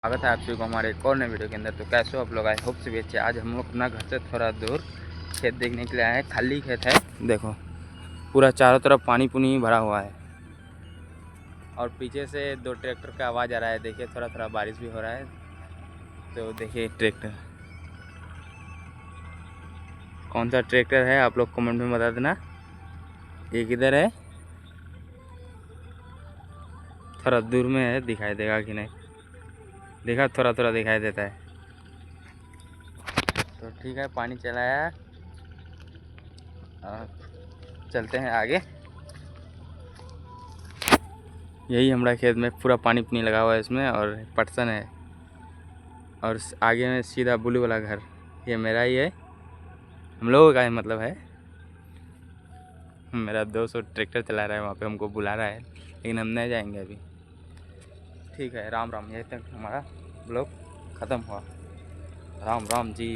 स्वागत है आप सभी को हमारे एक और नए वीडियो के अंदर। तो कैसे हो आप लोग? आई होप से भी अच्छे। आज हम लोग अपना घर से थोड़ा दूर खेत देखने के लिए आए हैं। खाली खेत है, देखो पूरा चारों तरफ पानी पुनी भरा हुआ है और पीछे से 2 ट्रैक्टर का आवाज़ आ रहा है। देखिए थोड़ा थोड़ा बारिश भी हो रहा है। तो देखिए ट्रैक्टर, कौन सा ट्रैक्टर है आप लोग कमेंट में बता देना। ये किधर है, थोड़ा दूर में है, दिखाई देगा कि नहीं? देखा, थोड़ा थोड़ा दिखाई देता है। तो ठीक है, पानी चला है, चलते हैं आगे। यही हमारा खेत में पूरा पानी पुनी लगा हुआ है इसमें, और पटसन है, और आगे में सीधा ब्लू वाला घर ये मेरा ही है, हम लोगों का ही मतलब है। मेरा 200 ट्रैक्टर चला रहा है, वहाँ पे हमको बुला रहा है, लेकिन हम नहीं जाएंगे अभी। ठीक है, राम राम। यही तक हमारा ब्लॉग ख़त्म हुआ। राम राम जी।